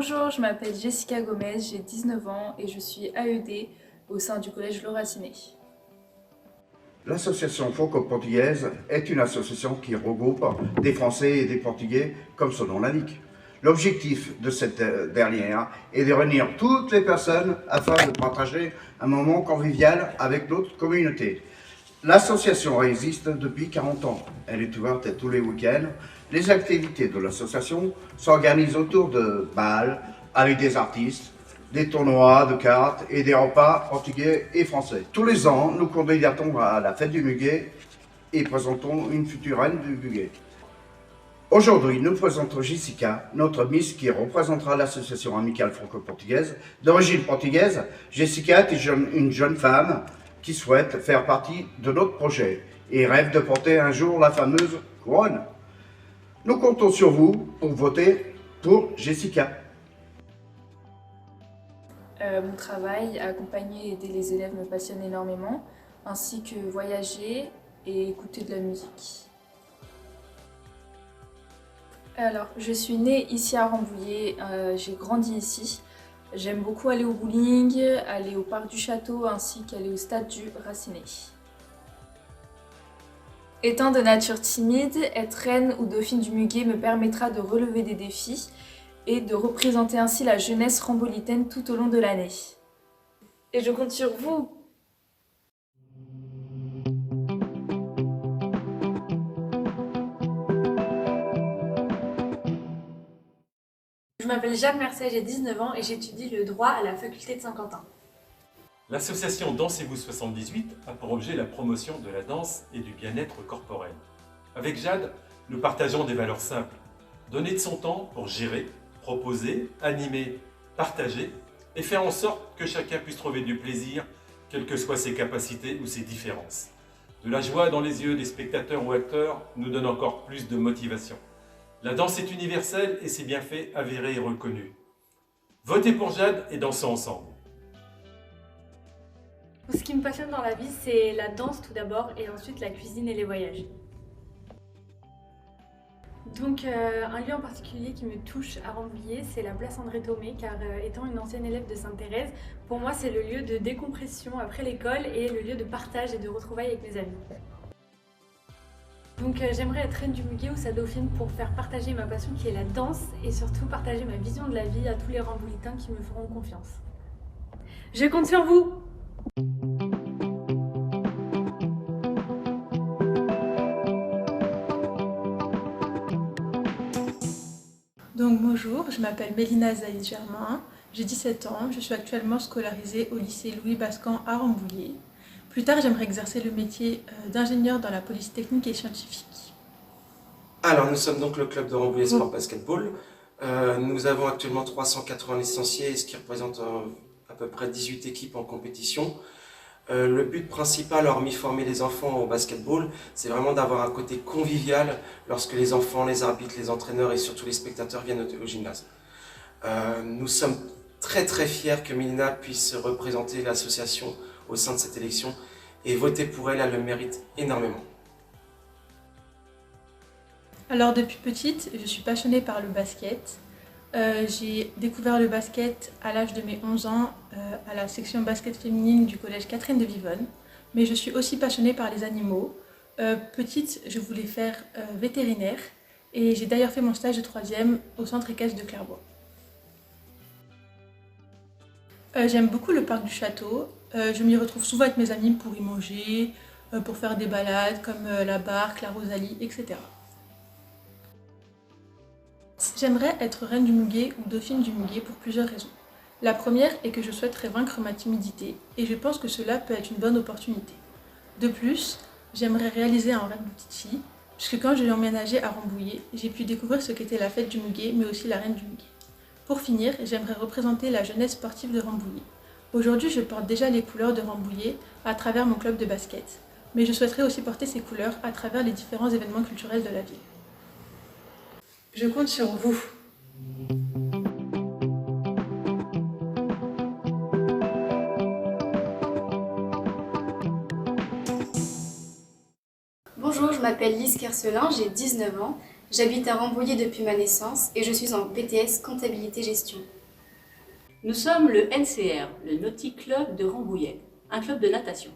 Bonjour, je m'appelle Jessica Gomez, j'ai 19 ans et je suis AED au sein du collège Lauraciné. L'association franco-portugaise est une association qui regroupe des Français et des Portugais, comme son nom l'indique. L'objectif de cette dernière est de réunir toutes les personnes afin de partager un moment convivial avec notre communauté. L'association existe depuis 40 ans. Elle est ouverte tous les week-ends. Les activités de l'association s'organisent autour de bals avec des artistes, des tournois de cartes et des repas portugais et français. Tous les ans, nous candidatons à la fête du muguet et présentons une future reine du muguet. Aujourd'hui, nous présentons Jessica, notre Miss qui représentera l'association amicale franco-portugaise. D'origine portugaise, Jessica est une jeune femme qui souhaite faire partie de notre projet et rêve de porter un jour la fameuse couronne. Nous comptons sur vous pour voter pour Jessica. Mon travail, accompagner et aider les élèves me passionne énormément, ainsi que voyager et écouter de la musique. Alors, je suis née ici à Rambouillet, j'ai grandi ici. J'aime beaucoup aller au bowling, aller au parc du château ainsi qu'aller au stade du Raciné. Étant de nature timide, être reine ou dauphine du muguet me permettra de relever des défis et de représenter ainsi la jeunesse rambolitaine tout au long de l'année. Et je compte sur vous! Je m'appelle Jeanne Mercier, j'ai 19 ans et j'étudie le droit à la faculté de Saint-Quentin. L'association Dansez-vous 78 a pour objet la promotion de la danse et du bien-être corporel. Avec Jade, nous partageons des valeurs simples. Donner de son temps pour gérer, proposer, animer, partager et faire en sorte que chacun puisse trouver du plaisir, quelles que soient ses capacités ou ses différences. De la joie dans les yeux des spectateurs ou acteurs nous donne encore plus de motivation. La danse est universelle et ses bienfaits avérés et reconnus. Votez pour Jade et dansons ensemble. Ce qui me passionne dans la vie, c'est la danse tout d'abord et ensuite la cuisine et les voyages. Donc un lieu en particulier qui me touche à Rambouillet, c'est la place André Thomé, car étant une ancienne élève de Sainte-Thérèse, pour moi c'est le lieu de décompression après l'école et le lieu de partage et de retrouvailles avec mes amis. Donc j'aimerais être reine du muguet ou sa dauphine pour faire partager ma passion qui est la danse et surtout partager ma vision de la vie à tous les Ramboulitains qui me feront confiance. Je compte sur vous! Donc bonjour, je m'appelle Mélina Zaïd Germain, j'ai 17 ans, je suis actuellement scolarisée au lycée Louis Bascan à Rambouillet. Plus tard, j'aimerais exercer le métier d'ingénieur dans la police technique et scientifique. Alors, nous sommes donc le club de Rambouillet Sport Basketball. Nous avons actuellement 380 licenciés, ce qui représente à peu près 18 équipes en compétition. Le but principal, hormis former les enfants au basketball, c'est vraiment d'avoir un côté convivial lorsque les enfants, les arbitres, les entraîneurs et surtout les spectateurs viennent au gymnase. Nous sommes très fiers que Mélina puisse représenter l'association au sein de cette élection et voter pour elle, elle le mérite énormément. Alors depuis petite, je suis passionnée par le basket. J'ai découvert le basket à l'âge de mes 11 ans à la section basket féminine du collège Catherine de Vivonne. Mais je suis aussi passionnée par les animaux. Petite, je voulais faire vétérinaire et j'ai d'ailleurs fait mon stage de 3e au centre équestre de Clairbois. J'aime beaucoup le parc du château. Je m'y retrouve souvent avec mes amis pour y manger, pour faire des balades comme la barque, la Rosalie, etc. J'aimerais être reine du muguet ou dauphine du muguet pour plusieurs raisons. La première est que je souhaiterais vaincre ma timidité et je pense que cela peut être une bonne opportunité. De plus, j'aimerais réaliser un rêve de petite fille, puisque quand j'ai emménagé à Rambouillet, j'ai pu découvrir ce qu'était la fête du muguet, mais aussi la reine du muguet. Pour finir, j'aimerais représenter la jeunesse sportive de Rambouillet. Aujourd'hui, je porte déjà les couleurs de Rambouillet à travers mon club de basket, mais je souhaiterais aussi porter ces couleurs à travers les différents événements culturels de la ville. Je compte sur vous. Bonjour, je m'appelle Lise Kercelin, j'ai 19 ans, j'habite à Rambouillet depuis ma naissance et je suis en BTS Comptabilité Gestion. Nous sommes le NCR, le Nautic Club de Rambouillet, un club de natation.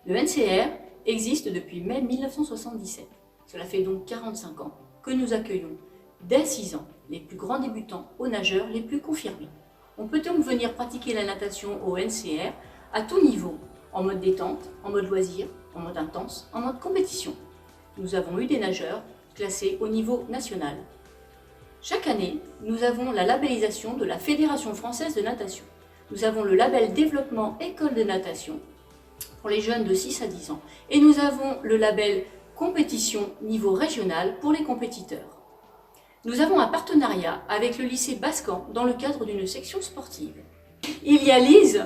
Le NCR existe depuis mai 1977. Cela fait donc 45 ans que nous accueillons dès 6 ans les plus grands débutants aux nageurs les plus confirmés. On peut donc venir pratiquer la natation au NCR à tout niveau, en mode détente, en mode loisir, en mode intense, en mode compétition. Nous avons eu des nageurs classés au niveau national. Chaque année, nous avons la labellisation de la Fédération française de natation. Nous avons le label développement école de natation pour les jeunes de 6 à 10 ans. Et nous avons le label compétition niveau régional pour les compétiteurs. Nous avons un partenariat avec le lycée Bascan dans le cadre d'une section sportive. Il y a Lise,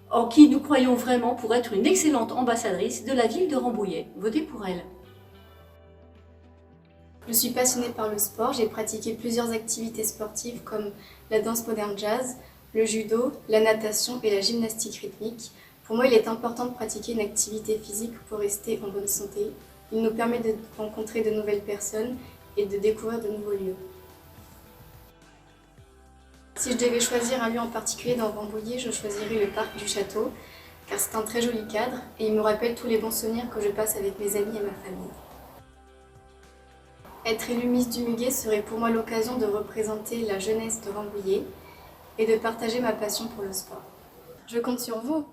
en qui nous croyons vraiment pour être une excellente ambassadrice de la ville de Rambouillet. Votez pour elle. Je suis passionnée par le sport, j'ai pratiqué plusieurs activités sportives comme la danse moderne jazz, le judo, la natation et la gymnastique rythmique. Pour moi, il est important de pratiquer une activité physique pour rester en bonne santé. Il nous permet de rencontrer de nouvelles personnes et de découvrir de nouveaux lieux. Si je devais choisir un lieu en particulier dans Rambouillet, je choisirais le parc du château, car c'est un très joli cadre et il me rappelle tous les bons souvenirs que je passe avec mes amis et ma famille. Être élue Miss du Muguet serait pour moi l'occasion de représenter la jeunesse de Rambouillet et de partager ma passion pour le sport. Je compte sur vous.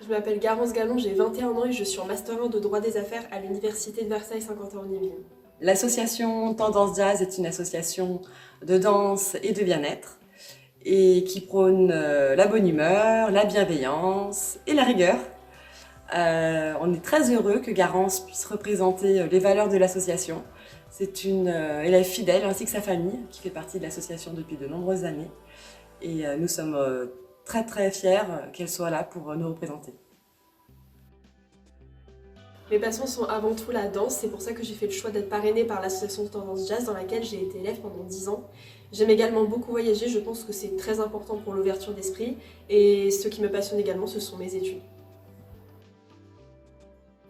Je m'appelle Garance Gallon, j'ai 21 ans et je suis en Master 1 de droit des affaires à l'Université de Versailles Saint-Quentin-en-Yvelines. L'association Tendance Jazz est une association de danse et de bien-être et qui prône la bonne humeur, la bienveillance et la rigueur. On est très heureux que Garance puisse représenter les valeurs de l'association. C'est une élève fidèle ainsi que sa famille qui fait partie de l'association depuis de nombreuses années. Et nous sommes très très fiers qu'elle soit là pour nous représenter. Mes passions sont avant tout la danse, c'est pour ça que j'ai fait le choix d'être parrainée par l'association Tendance Jazz dans laquelle j'ai été élève pendant 10 ans. J'aime également beaucoup voyager, je pense que c'est très important pour l'ouverture d'esprit et ce qui me passionne également, ce sont mes études.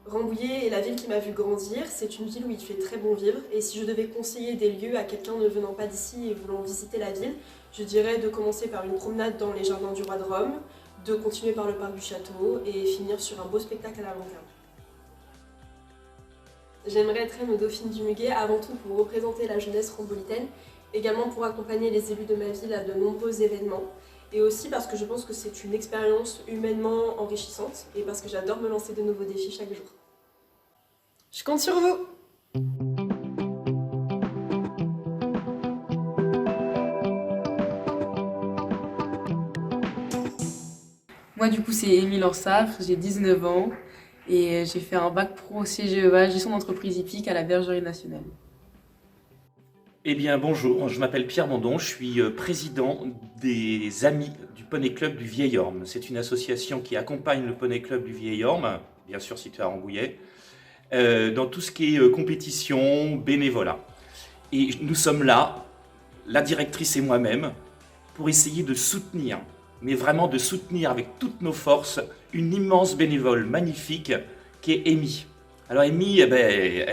Rambouillet est la ville qui m'a vu grandir, c'est une ville où il fait très bon vivre et si je devais conseiller des lieux à quelqu'un ne venant pas d'ici et voulant visiter la ville, je dirais de commencer par une promenade dans les jardins du roi de Rome, de continuer par le parc du château et finir sur un beau spectacle à la lanterne. J'aimerais être reine aux Dauphines du Muguet avant tout pour représenter la jeunesse rambolitaine, également pour accompagner les élus de ma ville à de nombreux événements et aussi parce que je pense que c'est une expérience humainement enrichissante et parce que j'adore me lancer de nouveaux défis chaque jour. Je compte sur vous! Moi du coup c'est Émile Orsard, j'ai 19 ans et j'ai fait un bac pro CGEA, gestion d'entreprise hippique à la Bergerie nationale. Eh bien bonjour, je m'appelle Pierre Mondon, je suis président des Amis du Poney Club du Vieil Orme. C'est une association qui accompagne le Poney Club du Vieil Orme, bien sûr situé à Rambouillet, dans tout ce qui est compétition, bénévolat. Et nous sommes là, la directrice et moi-même, pour essayer de soutenir, mais vraiment de soutenir avec toutes nos forces, une immense bénévole magnifique qui est Amy. Alors Amy, elle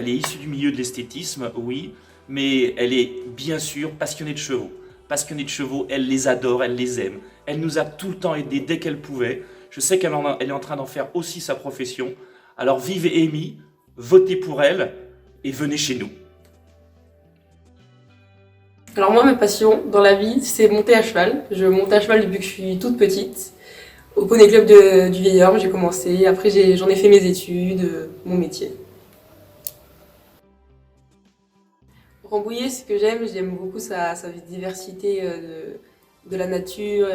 est issue du milieu de l'esthétisme, oui, mais elle est bien sûr passionnée de chevaux. Passionnée de chevaux, elle les adore, elle les aime. Elle nous a tout le temps aidés dès qu'elle pouvait. Je sais qu'elle est en train d'en faire aussi sa profession. Alors vive Amy, votez pour elle et venez chez nous. Alors moi ma passion dans la vie c'est monter à cheval. Je monte à cheval depuis que je suis toute petite. Au Poney Club du Vieil Orme j'ai commencé, après j'en ai fait mes études, mon métier. Rambouillet, ce que j'aime beaucoup sa diversité de la nature.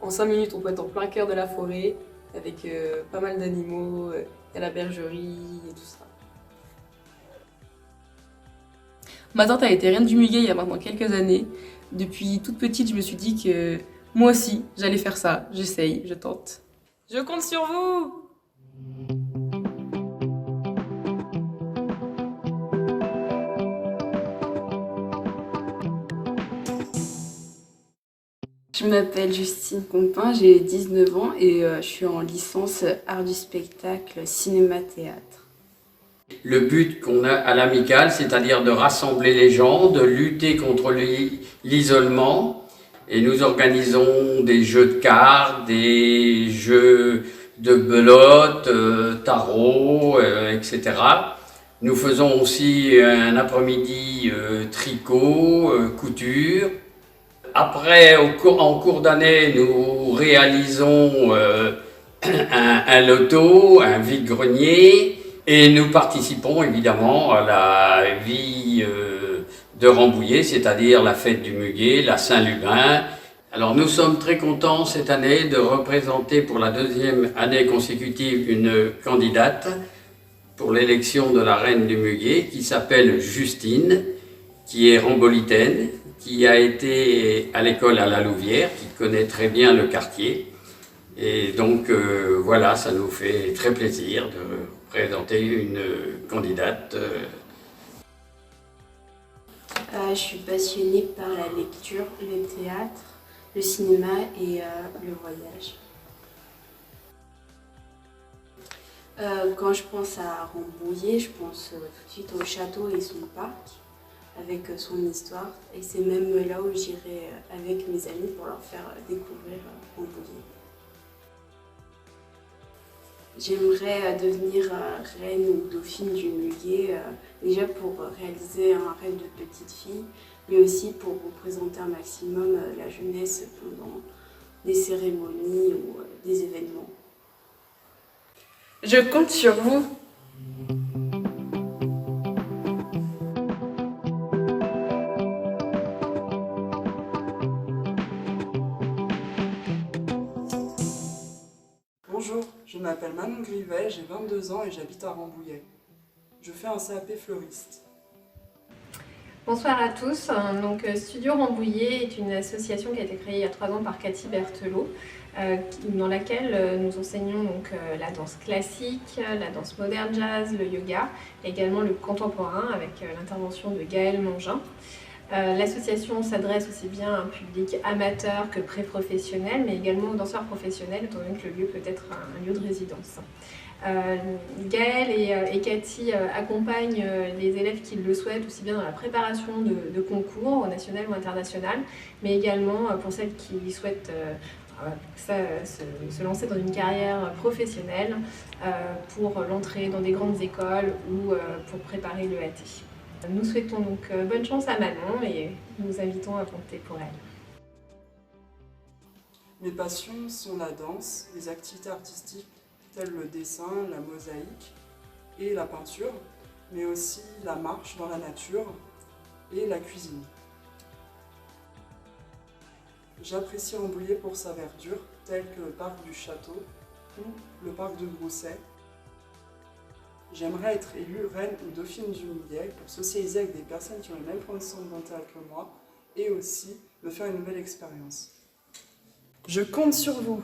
En 5 minutes, on peut être en plein cœur de la forêt, avec pas mal d'animaux, il y a la bergerie et tout ça. Ma tante a été reine du Muguet il y a maintenant quelques années. Depuis toute petite, je me suis dit que moi aussi, j'allais faire ça. J'essaye, je tente. Je compte sur vous! Je m'appelle Justine Compin, j'ai 19 ans et je suis en licence art du spectacle, cinéma-théâtre. Le but qu'on a à l'amicale, c'est-à-dire de rassembler les gens, de lutter contre l'isolement. Et nous organisons des jeux de cartes, des jeux de belote, tarot, etc. Nous faisons aussi un après-midi tricot, couture. Après, en cours d'année, nous réalisons un loto, un vide-grenier, et nous participons évidemment à la vie de Rambouillet, c'est-à-dire la fête du Muguet, la Saint-Lubin. Alors nous sommes très contents cette année de représenter pour la 2e année consécutive une candidate pour l'élection de la reine du Muguet qui s'appelle Justine, qui est rambolitaine, qui a été à l'école à la Louvière, qui connaît très bien le quartier. Et donc voilà, ça nous fait très plaisir de présenter une candidate. Je suis passionnée par la lecture, le théâtre, le cinéma et le voyage. Quand je pense à Rambouillet, je pense tout de suite au château et son parc, avec son histoire. Et c'est même là où j'irai avec mes amis pour leur faire découvrir Rambouillet. J'aimerais devenir reine ou dauphine du Muguet, déjà pour réaliser un rêve de petite fille, mais aussi pour représenter un maximum la jeunesse pendant des cérémonies ou des événements. Je compte sur vous. Bonjour, je m'appelle Manon Grivet, j'ai 22 ans et j'habite à Rambouillet. Je fais un CAP fleuriste. Bonsoir à tous. Donc, Studio Rambouillet est une association qui a été créée il y a 3 ans par Cathy Berthelot, dans laquelle nous enseignons donc, la danse classique, la danse moderne jazz, le yoga, et également le contemporain avec l'intervention de Gaël Mangin. L'association s'adresse aussi bien à un public amateur que pré-professionnel, mais également aux danseurs professionnels, étant donné que le lieu peut être un lieu de résidence. Gaël et Cathy accompagnent les élèves qui le souhaitent, aussi bien dans la préparation de concours, au national ou international, mais également pour celles qui souhaitent se lancer dans une carrière professionnelle, pour l'entrée dans des grandes écoles ou pour préparer le AT. Nous souhaitons donc bonne chance à Manon et nous vous invitons à compter pour elle. Mes passions sont la danse, les activités artistiques telles le dessin, la mosaïque et la peinture, mais aussi la marche dans la nature et la cuisine. J'apprécie Rambouillet pour sa verdure, telle que le parc du Château ou le parc de Grousset. J'aimerais être élue reine ou dauphine du Muguet pour socialiser avec des personnes qui ont les mêmes conditions mentales que moi et aussi me faire une nouvelle expérience. Je compte sur vous.